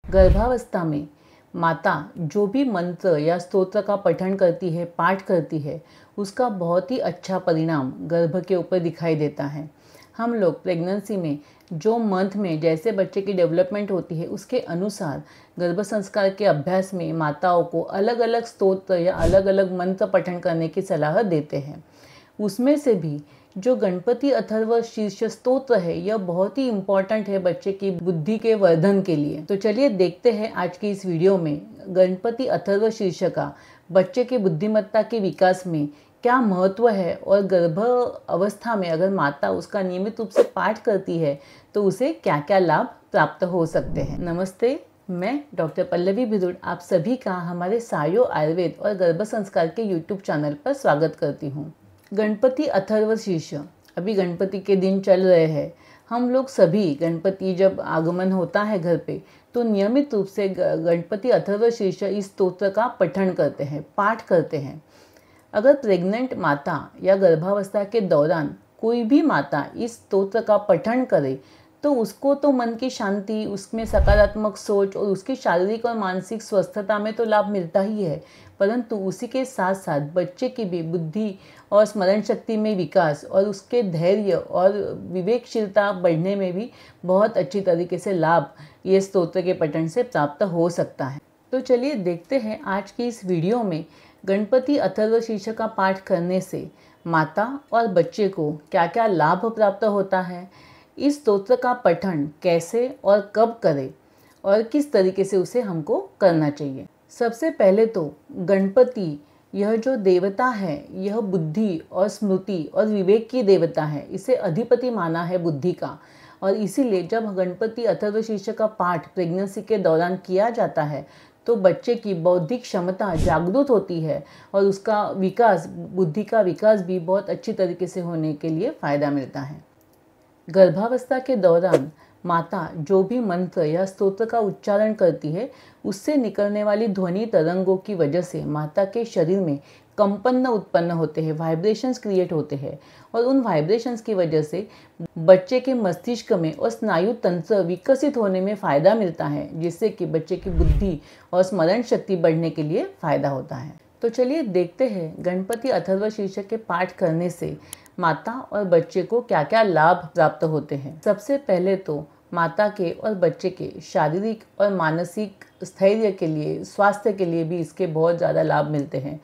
गर्भावस्था में माता जो भी मंत्र या स्तोत्र का पठन करती है, पाठ करती है, उसका बहुत ही अच्छा परिणाम गर्भ के ऊपर दिखाई देता है। हम लोग प्रेगनेंसी में जो मंथ में जैसे बच्चे की डेवलपमेंट होती है उसके अनुसार गर्भ संस्कार के अभ्यास में माताओं को अलग अलग स्तोत्र या अलग अलग मंत्र पठन करने की सलाह देते हैं। उसमें से भी जो गणपति अथर्व शीर्ष स्तोत्र है यह बहुत ही इम्पॉर्टेंट है बच्चे की बुद्धि के वर्धन के लिए। तो चलिए देखते हैं आज की इस वीडियो में गणपति अथर्व शीर्ष का बच्चे के बुद्धिमत्ता के विकास में क्या महत्व है और गर्भ अवस्था में अगर माता उसका नियमित रूप से पाठ करती है तो उसे क्या क्या लाभ प्राप्त हो सकते हैं। नमस्ते, मैं डॉक्टर पल्लवी भिदुड़ आप सभी का हमारे सायो आयुर्वेद और गर्भ संस्कार के यूट्यूब चैनल पर स्वागत करती हूँ। गणपति अथर्व शीर्ष, अभी गणपति के दिन चल रहे हैं। हम लोग सभी गणपति जब आगमन होता है घर पे तो नियमित रूप से गणपति अथर्व शीर्ष इस स्तोत्र का पठन करते हैं, पाठ करते हैं। अगर प्रेग्नेंट माता या गर्भावस्था के दौरान कोई भी माता इस स्तोत्र का पठन करे तो उसको तो मन की शांति, उसमें सकारात्मक सोच और उसकी शारीरिक और मानसिक स्वस्थता में तो लाभ मिलता ही है, परंतु उसी के साथ साथ बच्चे की भी बुद्धि और स्मरण शक्ति में विकास और उसके धैर्य और विवेकशीलता बढ़ने में भी बहुत अच्छी तरीके से लाभ ये स्तोत्र के पठन से प्राप्त हो सकता है। तो चलिए देखते हैं आज की इस वीडियो में गणपति अथर्व शीर्ष का पाठ करने से माता और बच्चे को क्या क्या लाभ प्राप्त होता है, इस स्तोत्र का पठन कैसे और कब करें और किस तरीके से उसे हमको करना चाहिए। सबसे पहले तो गणपति यह जो देवता है यह बुद्धि और स्मृति और विवेक की देवता है, इसे अधिपति माना है बुद्धि का। और इसीलिए जब गणपति अथर्व शीर्ष का पाठ प्रेगनेंसी के दौरान किया जाता है तो बच्चे की बौद्धिक क्षमता जागृत होती है और उसका विकास, बुद्धि का विकास भी बहुत अच्छी तरीके से होने के लिए फ़ायदा मिलता है। गर्भावस्था के दौरान माता जो भी मंत्र या स्तोत्र का उच्चारण करती है उससे निकलने वाली ध्वनि तरंगों की वजह से माता के शरीर में कंपन उत्पन्न होते हैं, वाइब्रेशंस क्रिएट होते हैं और उन वाइब्रेशंस की वजह से बच्चे के मस्तिष्क में और स्नायु तंत्र विकसित होने में फ़ायदा मिलता है, जिससे कि बच्चे की बुद्धि और स्मरण शक्ति बढ़ने के लिए फ़ायदा होता है। तो चलिए देखते हैं गणपति अथर्व शीर्ष के पाठ करने से माता और बच्चे को क्या क्या लाभ प्राप्त होते हैं। सबसे पहले तो माता के और बच्चे के शारीरिक और मानसिक स्थैर्य के लिए, स्वास्थ्य के लिए भी इसके बहुत ज़्यादा लाभ मिलते हैं।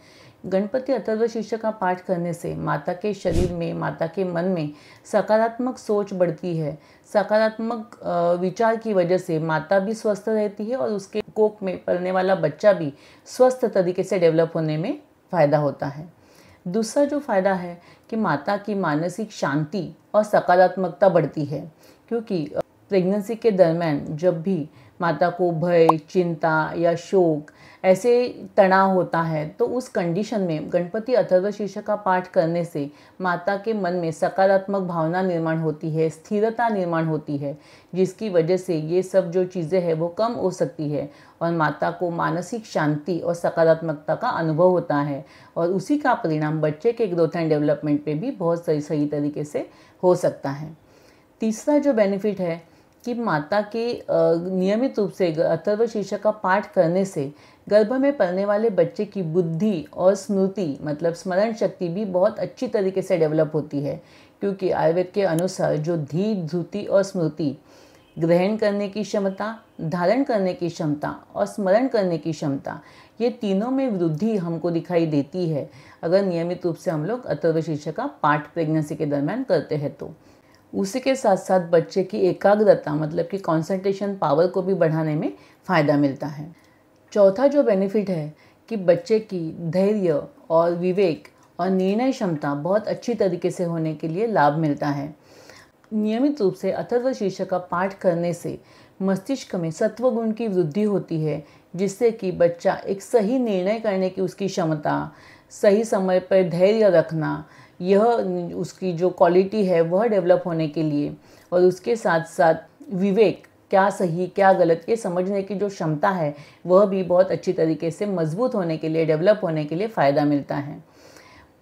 गणपति अथर्व शीर्ष का पाठ करने से माता के शरीर में, माता के मन में सकारात्मक सोच बढ़ती है। सकारात्मक विचार की वजह से माता भी स्वस्थ रहती है और उसके कोख में पलने वाला बच्चा भी स्वस्थ तरीके से डेवलप होने में फ़ायदा होता है। दूसरा जो फ़ायदा है कि माता की मानसिक शांति और सकारात्मकता बढ़ती है, क्योंकि प्रेगनेंसी के दरमियान जब भी माता को भय, चिंता या शोक, ऐसे तनाव होता है तो उस कंडीशन में गणपति अथर्व शीर्ष का पाठ करने से माता के मन में सकारात्मक भावना निर्माण होती है, स्थिरता निर्माण होती है, जिसकी वजह से ये सब जो चीज़ें हैं वो कम हो सकती है और माता को मानसिक शांति और सकारात्मकता का अनुभव होता है और उसी का परिणाम बच्चे के ग्रोथ एंड डेवलपमेंट पे भी बहुत सही तरीके से हो सकता है। तीसरा जो बेनिफिट है कि माता के नियमित रूप से अथर्व शीर्ष का पाठ करने से गर्भ में पलने वाले बच्चे की बुद्धि और स्मृति, मतलब स्मरण शक्ति भी बहुत अच्छी तरीके से डेवलप होती है, क्योंकि आयुर्वेद के अनुसार जो धीर, धृति और स्मृति, ग्रहण करने की क्षमता, धारण करने की क्षमता और स्मरण करने की क्षमता, ये तीनों में वृद्धि हमको दिखाई देती है अगर नियमित रूप से हम लोग अथर्व शीर्ष का पाठ प्रेगनेंसी के दरमियान करते हैं तो। उसी के साथ साथ बच्चे की एकाग्रता, मतलब कि कंसंट्रेशन पावर को भी बढ़ाने में फ़ायदा मिलता है। चौथा जो बेनिफिट है कि बच्चे की धैर्य और विवेक और निर्णय क्षमता बहुत अच्छी तरीके से होने के लिए लाभ मिलता है। नियमित रूप से अथर्व शीर्ष का पाठ करने से मस्तिष्क में सत्व गुण की वृद्धि होती है, जिससे कि बच्चा एक सही निर्णय करने की उसकी क्षमता, सही समय पर धैर्य रखना, यह उसकी जो क्वालिटी है वह डेवलप होने के लिए और उसके साथ साथ विवेक, क्या सही क्या गलत ये समझने की जो क्षमता है वह भी बहुत अच्छी तरीके से मजबूत होने के लिए, डेवलप होने के लिए फ़ायदा मिलता है।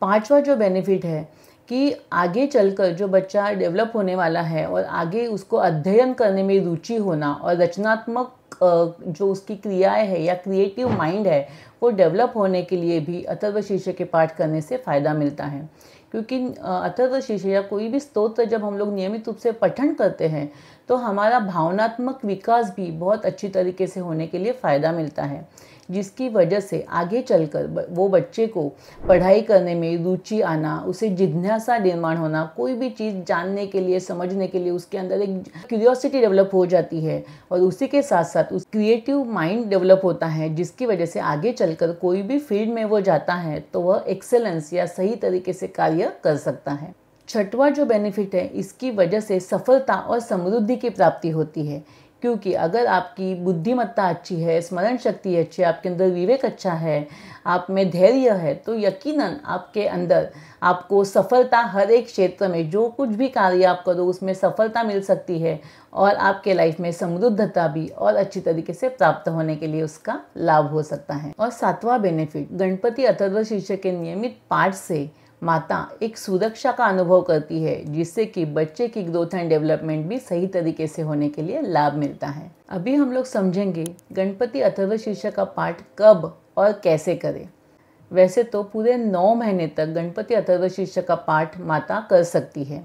पांचवा जो बेनिफिट है कि आगे चलकर जो बच्चा डेवलप होने वाला है और आगे उसको अध्ययन करने में रुचि होना और रचनात्मक जो उसकी क्रियाएं है या क्रिएटिव माइंड है वो डेवलप होने के लिए भी अथर्वशीर्ष के पाठ करने से फ़ायदा मिलता है। क्योंकि अथर्वशीर्ष या कोई भी स्तोत्र जब हम लोग नियमित रूप से पठन करते हैं तो हमारा भावनात्मक विकास भी बहुत अच्छी तरीके से होने के लिए फ़ायदा मिलता है, जिसकी वजह से आगे चलकर वो बच्चे को पढ़ाई करने में रुचि आना, उसे जिज्ञासा निर्माण होना, कोई भी चीज़ जानने के लिए, समझने के लिए उसके अंदर एक क्यूरियोसिटी डेवलप हो जाती है और उसी के साथ साथ उस क्रिएटिव माइंड डेवलप होता है, जिसकी वजह से आगे चलकर कोई भी फील्ड में वो जाता है तो वह एक्सेलेंस या सही तरीके से कार्य कर सकता है। छठवां जो बेनिफिट है, इसकी वजह से सफलता और समृद्धि की प्राप्ति होती है, क्योंकि अगर आपकी बुद्धिमत्ता अच्छी है, स्मरण शक्ति अच्छी है, आपके अंदर विवेक अच्छा है, आप में धैर्य है, तो यकीनन आपके अंदर आपको सफलता हर एक क्षेत्र में जो कुछ भी कार्य आप करो उसमें सफलता मिल सकती है और आपके लाइफ में समृद्धता भी और अच्छी तरीके से प्राप्त होने के लिए उसका लाभ हो सकता है। और सातवां बेनिफिट, गणपति अथर्वशीर्ष के नियमित पाठ से माता एक सुरक्षा का अनुभव करती है, जिससे कि बच्चे की ग्रोथ एंड डेवलपमेंट भी सही तरीके से होने के लिए लाभ मिलता है। अभी हम लोग समझेंगे गणपति अथर्वशीर्ष का पाठ कब और कैसे करें। वैसे तो पूरे 9 महीने तक गणपति अथर्वशीर्ष का पाठ माता कर सकती है,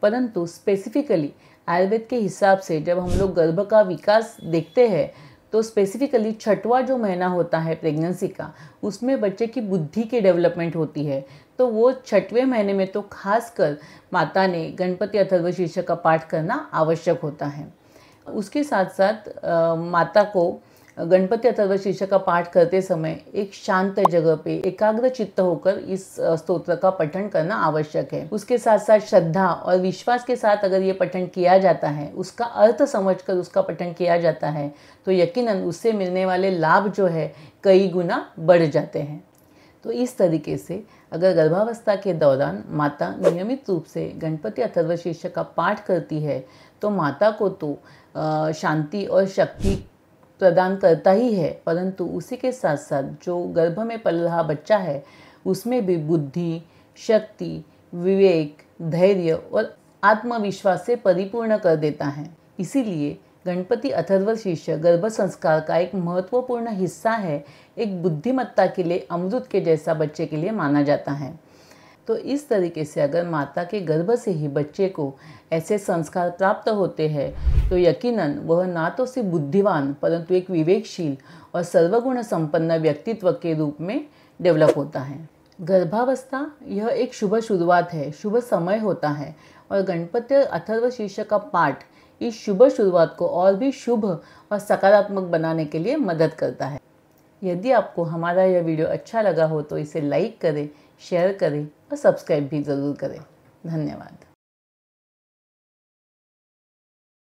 परंतु स्पेसिफिकली आयुर्वेद के हिसाब से जब हम लोग गर्भ का विकास देखते हैं तो स्पेसिफिकली छठवां जो महीना होता है प्रेगनेंसी का, उसमें बच्चे की बुद्धि की डेवलपमेंट होती है। तो वो छठवें महीने में तो खासकर माता ने गणपति अथर्वशीर्ष का पाठ करना आवश्यक होता है। उसके साथ साथ माता को गणपति अथर्वशीर्ष का पाठ करते समय एक शांत जगह पे एकाग्र चित्त होकर इस स्तोत्र का पठन करना आवश्यक है। उसके साथ साथ श्रद्धा और विश्वास के साथ अगर ये पठन किया जाता है, उसका अर्थ समझकर उसका पठन किया जाता है, तो यकीनन उससे मिलने वाले लाभ जो है कई गुना बढ़ जाते हैं। तो इस तरीके से अगर गर्भावस्था के दौरान माता नियमित रूप से गणपति अथर्वशीर्ष का पाठ करती है तो माता को तो शांति और शक्ति प्रदान करता ही है, परंतु उसी के साथ साथ जो गर्भ में पल रहा बच्चा है उसमें भी बुद्धि, शक्ति, विवेक, धैर्य और आत्मविश्वास से परिपूर्ण कर देता है। इसीलिए गणपति अथर्वशीर्ष गर्भ संस्कार का एक महत्वपूर्ण हिस्सा है, एक बुद्धिमत्ता के लिए अमृत के जैसा बच्चे के लिए माना जाता है। तो इस तरीके से अगर माता के गर्भ से ही बच्चे को ऐसे संस्कार प्राप्त होते हैं तो यकीनन वह ना तो सिर्फ बुद्धिवान परंतु एक विवेकशील और सर्वगुण संपन्न व्यक्तित्व के रूप में डेवलप होता है। गर्भावस्था यह एक शुभ शुरुआत है, शुभ समय होता है और गणपति अथर्वशीर्ष का पाठ इस शुभ शुरुआत को और भी शुभ और सकारात्मक बनाने के लिए मदद करता है। यदि आपको हमारा यह वीडियो अच्छा लगा हो तो इसे लाइक करें, शेयर करें और सब्सक्राइब भी ज़रूर करें। धन्यवाद।